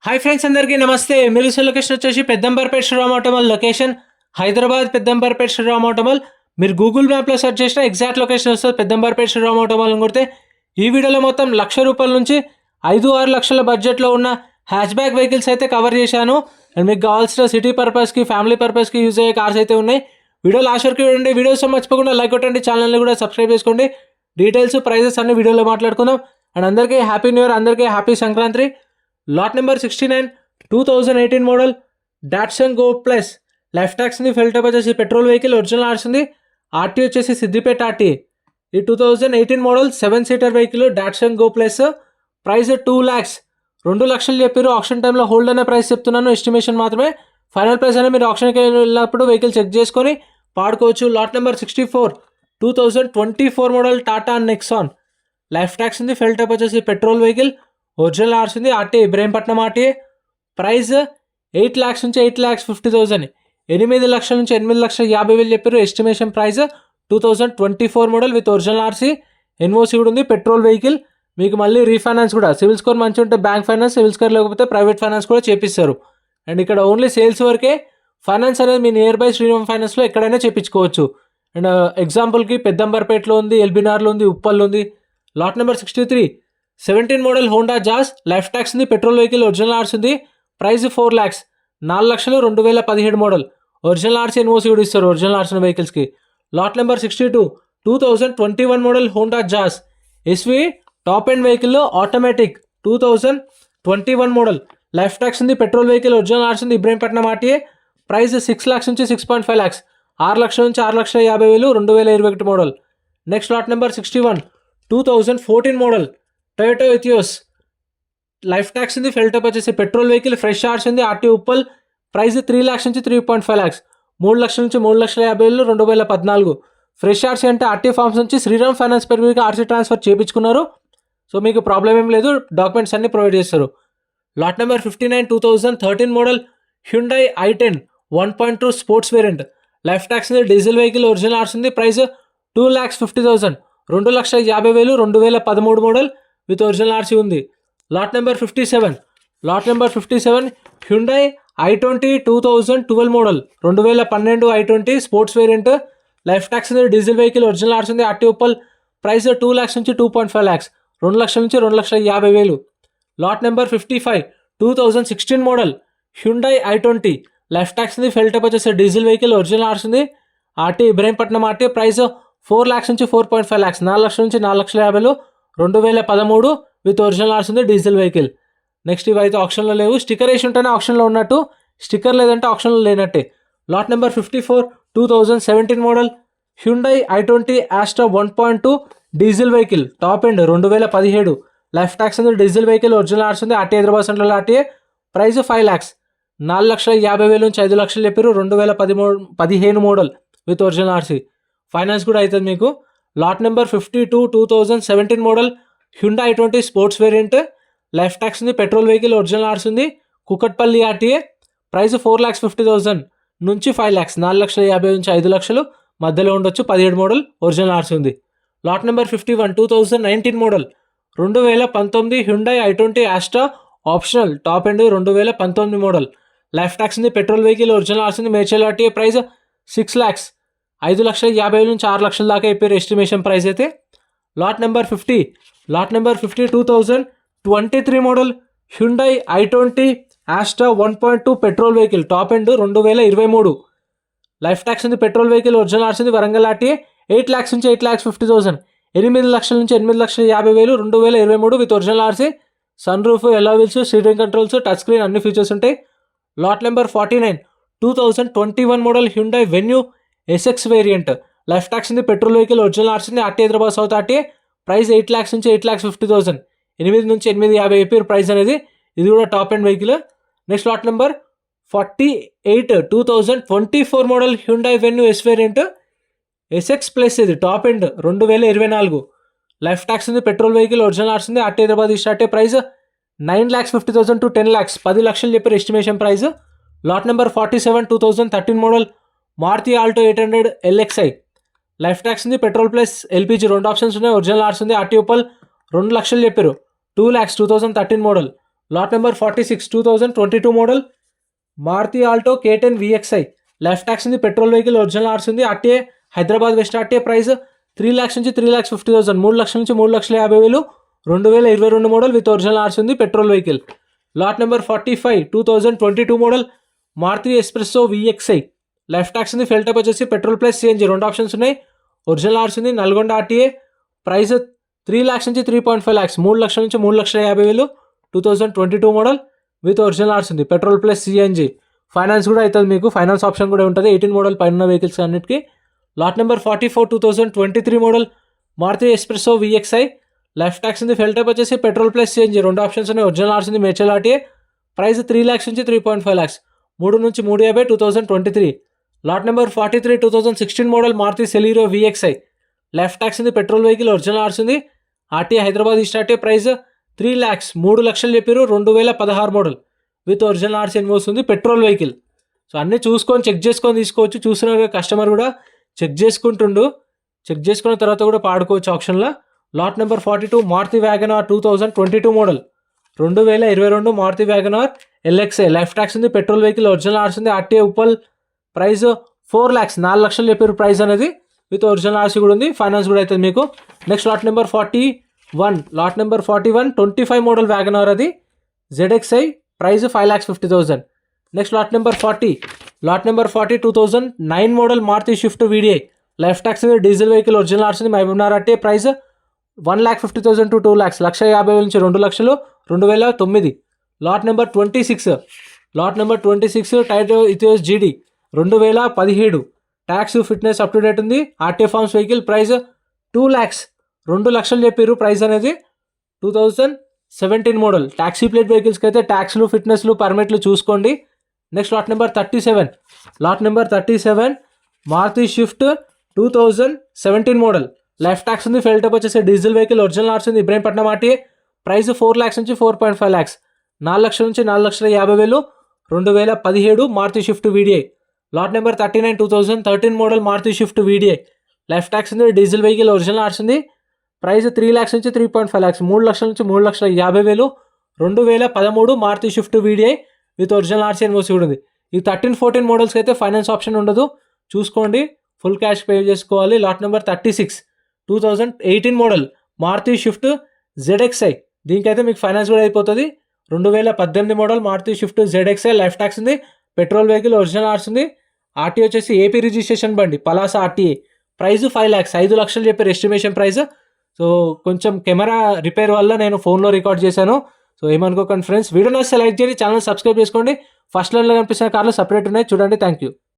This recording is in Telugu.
హాయ్ ఫ్రెండ్స్, అందరికీ నమస్తే. మీరు లొకేషన్ వచ్చేసి పెద్దంబర్పేట శ్రీరామ్ ఆటోమల్ లొకేషన్ హైదరాబాద్ పెద్దంబర్పేట శ్రీరామ్ ఆటోమల్. మీరు గూగుల్ మ్యాప్లో సెర్చ్ చేసిన ఎగ్జాక్ట్ లొకేషన్ వస్తుంది పెద్దంబర్పేట శ్రీరామ్ ఆటోమల్ అని కొడితే. ఈ వీడియోలో మొత్తం ₹1,00,000 నుంచి 5-6 లక్షల బడ్జెట్లో ఉన్న హ్యాచ్ బ్యాక్ వెహికల్స్ అయితే కవర్ చేశాను. అండ్ మీకు కావాల్సిన సిటీ పర్పస్కి, ఫ్యామిలీ పర్పస్కి యూజ్ అయ్యే కార్స్ అయితే ఉన్నాయి. వీడియో లాస్ట్ వరకు చూడండి. వీడియోస్ మర్చిపోకుండా లైక్ కొట్టండి, ఛానల్ని కూడా సబ్స్క్రైబ్ చేసుకోండి. డీటెయిల్స్, ప్రైజెస్ అన్ని వీడియోలో మాట్లాడుకుందాం. అండ్ అందరికీ హ్యాపీ న్యూ ఇయర్, అందరికీ happy Sankranti. Lot number 69 2018 model Datsun go plus. Life tax ఉంది, ఫెల్ టైప్ వచ్చేసి పెట్రోల్ వెహికల్, ఒరిజినల్ ఆర్స్ ఉంది. ఆర్టీ వచ్చేసి సిద్దిపేట ఆర్టీ. ఈ 2018 model 7 seater vehicle Datsun go plus. Price 2 lakhs, 2 లక్షలు చెప్పారు. ఆప్షన్ టైంలో హోల్డ్ అనే ప్రైస్ చెప్తున్నాను, ఎస్టిమేషన్ మాత్రమే. ఫైనల్ ప్రైస్ అనేది మీరు ఆప్షన్కి వెళ్ళినప్పుడు వెహికల్ చెక్ చేసుకొని పాడుకోవచ్చు. Lot number 64 2024 model Tata Nexon. Life tax ఉంది, ఫెల్ టైప్ వచ్చేసి పెట్రోల్ వెహికల్, ఒరిజినల్ ఆర్స్ ఉంది. RT Ibrahimpatnam RT. Price 8 lakhs నుంచి 8,50,000, 8 లక్షల నుంచి 8,50,000 చెప్పారు. Estimation price 2024 model with original RC, NOC కూడా ఉంది. Petrol vehicle. మీకు మళ్ళీ రీఫైనాన్స్ కూడా, సివిల్ స్కోర్ మంచిగా ఉంటే బ్యాంక్ ఫైనాన్స్, సివిల్ స్కోర్ లేకపోతే ప్రైవేట్ ఫైనాన్స్ కూడా చేపిస్తారు. అండ్ ఇక్కడ ఓన్లీ సేల్స్ వరకే. ఫైనాన్స్ అనేది మీ నియర్ బై శ్రీరామ్ ఫైనాన్స్లో ఎక్కడైనా చేయించుకోవచ్చు. అండ్ ఎగ్జాంపుల్కి పెద్దంబర్పేటలో ఉంది, ఎల్బీనార్లో ఉంది, ఉప్పల్లో ఉంది. Lot number 63 17 model Honda jazz. Life tax ఉంది, పెట్రోల్ వెహికల్, ఒరిజినల్ ఆర్స్ ఉంది. ప్రైస్ 4 lakhs, 4 లక్షలు, 2017 మోడల్. ఒరిజినల్ ఆర్స్ ఎన్ఓసి కూడా ఇస్తారు ఒరిజినల్ ఆర్స్ వెహికల్స్కి. Lot number 62 2021 model Honda Jazz SV top end vehicle, automatic, 2021 model. Life tax ఉంది, పెట్రోల్ వెహికల్, ఒరిజినల్ ఆర్స్ ఉంది. ఇబ్రహీంపట్నం ఆర్టీఏ. ప్రైస్ 6 lakhs నుంచి 6.5 lakhs, 6 లక్షల నుంచి 6,50,000, 2021 model. Next lot number 61 2014 model Toyota ఎథియోస్. Life tax ఉంది, ఫెల్ టైప్ వచ్చేసి పెట్రోల్ వెహికల్, ఫ్రెష్ ఆర్స్ ఉంది. ఆర్టీ ఉప్పల్. ప్రైస్ 3 lakhs నుంచి 3.5 lakhs, 3 లక్షల నుంచి 3,50,000, 2014. ఫ్రెష్ ఆర్సీ అంటే ఆర్టీ ఫార్మ్స్ నుంచి శ్రీరామ్ ఫైనాన్స్ పేరు మీద ఆర్సీ ట్రాన్స్ఫర్ చేయించుకున్నారు. సో మీకు ప్రాబ్లం ఏం లేదు, డాక్యుమెంట్స్ అన్ని ప్రొవైడ్ చేస్తారు. Lot number 59 2013 model Hyundai i10 1.2 sports variant. Life tax ఉంది, డీజిల్ వెహికల్, ఒరిజినల్ ఆర్స్ ఉంది. Price 2,50,000, 2,50,000, 2013 model with original RC ఉంది. Lot number 57 Hyundai i20 2012 model, 2012 i20 sports variant. Life tax ఉంది, డీజిల్ వెహికల్, ఒరిజినల్ ఆర్స్ ఉంది. ఆర్టీ ఉప్పల్. ప్రైస్ 2 lakhs నుంచి 2.5 lakhs, 2 లక్షల నుంచి 2,50,000. Lot number 55 2016 model Hyundai i20. Life tax ఉంది, ఫెల్ టైప్ వచ్చేసి డీజిల్ వెహికల్, ఒరిజినల్ ఆర్స్ ఉంది. RT Ibrahimpatnam RT. Price 4 lakhs నుంచి 4.5 lakhs, 4 లక్షల నుంచి 4,50,000, 2013 విత్ ఒరిజినల్ ఆర్స్ ఉంది. Diesel vehicle. నెక్స్ట్ ఇవి అయితే ఆప్షన్లో లేవు. స్టిక్కర్ వేసి ఉంటేనే ఆప్షన్లో ఉన్నట్టు, స్టిక్కర్ లేదంటే ఆప్షన్లో లేనట్టే. Lot number 54 2017 model Hyundai i20 Asta 1.2 diesel vehicle, top end, 2017. Life tax ఉంది, డీజిల్ వెహికల్, ఒరిజినల్ ఆర్స్ ఉంది. RT Hyderabad central RTA. Price 5 lakhs, 4,50,000 నుంచి 5 లక్షలు చెప్పారు. 2015 model with original RC. Finance కూడా అవుతుంది మీకు. Lot number 52 2017 model Hyundai i20 sports variant. Life tax ఉంది, పెట్రోల్ వెహికల్, ఒరిజినల్ ఆర్స్ ఉంది. కుకట్పల్లి ఆర్టీఏ. ప్రైస్ 4,50,000 నుంచి 5 lakhs, 4,50,000 నుంచి 5 లక్షలు మధ్యలో ఉండొచ్చు. 17 మోడల్, ఒరిజినల్ ఆర్స్ ఉంది. Lot number 51 2019 model 2019 Hyundai i20 Asta optional, top end, 2019 model. Life tax ఉంది, పెట్రోల్ వెహికల్, ఒరిజినల్ ఆర్స్ ఉంది. మేడ్చల్ ఆర్టీఏ. ప్రైస్ 6 lakhs, 5,50,000 నుంచి 6 లక్షల దాకా అయిపోయారు ఎస్టిమేషన్ ప్రైస్ అయితే. Lot number 50 2023 model Hyundai i20 Asta 1.2 petrol vehicle, top end, 2023. Life tax ఉంది, పెట్రోల్ వెహికల్, ఒరిజినల్ ఆర్స్ ఉంది. వరంగల్ ఆర్టీఏ. 8 lakhs నుంచి 8,50,000, 8 లక్షల నుంచి 8,50,000, 2023 with original RC. Sunroof, alloy wheels, steering controls, touch screen అన్ని ఫీచర్స్ ఉంటాయి. Lot number 49 2021 model Hyundai Venue SX variant. Life tax ఉంది, పెట్రోల్ వెహికల్, ఒరిజినల్ ఆర్స్ ఉంది. RT Hyderabad south RTA. Price 8 lakhs నుంచి 8,50,000, 8 నుంచి 8,50,000 అయిపోయారు ప్రైస్ అనేది. ఇది కూడా top end vehicle. Next lot number 48 2024 model Hyundai Venue S variant SX plus. ఇది టాప్ ఎండ్, 2024. లైఫ్ ట్యాక్స్ ఉంది, పెట్రోల్ వెహికల్, ఒరిజినల్ ఆర్స్ ఉంది. ఆర్టీ హైదరాబాద్ స్టార్టే. ప్రైస్ 9,50,000 to 10 lakhs, 10 లక్షలు చెప్పారు estimation price. Lot number 47 2013 model Maruti Alto 800 LXi. Life tax ఉంది, పెట్రోల్ ప్లస్ ఎల్పిజి 2 ఆప్షన్స్ ఉన్నాయి. ఒరిజినల్ ఆర్స్ ఉంది. ఆర్టీ ఉప్పల్. 2 లక్షలు చెప్పారు. 2 lakhs 2013 model. Lot number 46 2022 model Maruti Alto K10 VXI life tax ఉంది, పెట్రోల్ వెహికల్, ఒరిజినల్ ఆర్స్ ఉంది, RTA Hyderabad west RTA. Price 3 lakhs నుంచి 3,50,000, 3 లక్షల నుంచి 3,50,000, 2022 మోడల్ విత్ ఒరిజినల్ ఆర్స్ ఉంది, petrol vehicle. Lot number 45 2022 model Maruti S Presso VXI life tax ఉంది, ఫెల్ టైప్ వచ్చేసి పెట్రోల్ ప్లస్ CNG 2 ఆప్షన్స్ ఉన్నాయి, ఒరిజినల్ ఆర్స్ ఉంది, నల్గొండ ఆర్టీఏ. ప్రైస్ 3 lakhs నుంచి 3.5 lakhs, 3 లక్షల నుంచి 3,50,000, 2022 మోడల్ విత్ ఒరిజినల్ ఆర్స్ ఉంది, పెట్రోల్ ప్లస్ CNG. ఫైనాన్స్ కూడా అవుతుంది, మీకు ఫైనాన్స్ ఆప్షన్ కూడా ఉంటుంది 18 మోడల్ పైన వెహికల్స్ అన్నిటికీ. Lot number 44 2023 model Maruti S Presso VXI life tax ఉంది, ఫెల్ టైప్ వచ్చేసి పెట్రోల్ ప్లస్ CNG 2 ఆప్షన్స్ ఉన్నాయి, ఒరిజినల్ ఆర్స్ ఉంది, మేడ్చల్ ఆర్టీఏ. ప్రైస్ 3 lakhs నుంచి 3.5 lakhs, 3 నుంచి 350, 2023. Lot number 43 2016 model Maruti Celerio VXI life tax ఉంది, పెట్రోల్ వెహికల్, ఒరిజినల్ ఆర్స్ ఉంది, RTA Hyderabad East RTA. Price 3 lakhs 3 లక్షలు చెప్పారు, 2016 model with original RC invoice ఉంది, పెట్రోల్ వెహికల్. సో అన్నీ చూసుకొని చెక్ చేసుకొని తీసుకోవచ్చు. చూసిన కస్టమర్ కూడా చెక్ చేసుకుంటుండు, చెక్ చేసుకున్న తర్వాత కూడా పాడుకోవచ్చు ఆప్షన్లో. Lot number 42 Maruti Wagon R 2022 model 2022 Maruti Wagon R LXI life tax ఉంది, పెట్రోల్ వెహికల్, ఒరిజినల్ ఆర్స్ ఉంది, ఆర్టీఏ ఉప్పల్. ప్రైస్ 4 lakhs 4 లక్షలు చెప్పారు ప్రైస్ అనేది, విత్ ఒరిజినల్ ఆర్సీ కూడా ఉంది, ఫైనాన్స్ కూడా అవుతుంది మీకు. Next lot number 41 lot number 41 25 model WagonR అది ZXI. Price 5,50,000. Next lot number 40 2009 model Maruti Swift VDI life tax ఉంది, డీజిల్ వెహికల్, ఒరిజినల్ ఆర్స్ ఉంది, Mahabubnagar RTA. Price 1,50,000 to 2 lakhs, 1,50,000 నుంచి 2 లక్షలు, 2009. Lot number 26 Toyota Etios GD 2017 tax fitness up to date ఉంది, RTA forms vehicle. Price 2 lakhs 2 లక్షలు చెప్పారు ప్రైస్ అనేది, 2017 మోడల్. ట్యాక్సీ ప్లేట్ వెహికల్స్కి అయితే ట్యాక్స్లు, ఫిట్నెస్లు, పర్మిట్లు చూసుకోండి. Next lot number 37 Maruti Swift 2017 model life tax ఉంది, ఫెల్ టైప్ వచ్చేసి డీజిల్ వెహికల్, ఒరిజినల్ ఆర్స్ ఉంది, ఇబ్రాహీంపట్నం ఆర్టీఏ. ప్రైస్ 4 lakhs నుంచి 4.5 lakhs, 4 లక్షల నుంచి 4,50,000, 2017 Maruti Swift VDI. Lot number 39 2013 model Maruti Swift VDI life tax ఉంది, డీజిల్ వెహికల్, ఒరిజినల్ ఆర్స్ ఉంది. ప్రైస్ 3 lakhs నుంచి 3.5 lakhs, 3 లక్షల నుంచి 3,50,000, 2013 Maruti Swift VDI with original RC invoice కూడా ఉంది. ఈ 13-14 మోడల్స్కి అయితే ఫైనాన్స్ ఆప్షన్ ఉండదు, చూసుకోండి, ఫుల్ క్యాష్ పే చేసుకోవాలి. Lot number 36 2018 model Maruti Swift ZXI దీనికైతే మీకు ఫైనాన్స్ కూడా అయిపోతుంది. 2018 model Maruti Swift ZXI life tax ఉంది, పెట్రోల్ వెహికల్, ఒరిజినల్ ఆర్స్ ఉంది, ఆర్టీఏ వచ్చేసి ఏపీ రిజిస్ట్రేషన్ బండి, పలాస ఆర్టీఏ. ప్రైస్ 5 lakhs 5 లక్షలు చెప్పారు ఎస్టిమేషన్ ప్రైస్. సో కొంచెం కెమెరా రిపేర్ వల్ల నేను ఫోన్లో రికార్డ్ చేశాను, సో ఏమనుకోకండి ఫ్రెండ్స్. వీడియో నచ్చితే లైక్ చేయండి, ఛానల్ సబ్స్క్రైబ్ చేసుకోండి. ఫస్ట్ లైన్లో కనిపిస్తున్న కార్లు సపరేట్ ఉన్నాయి చూడండి. Thank you.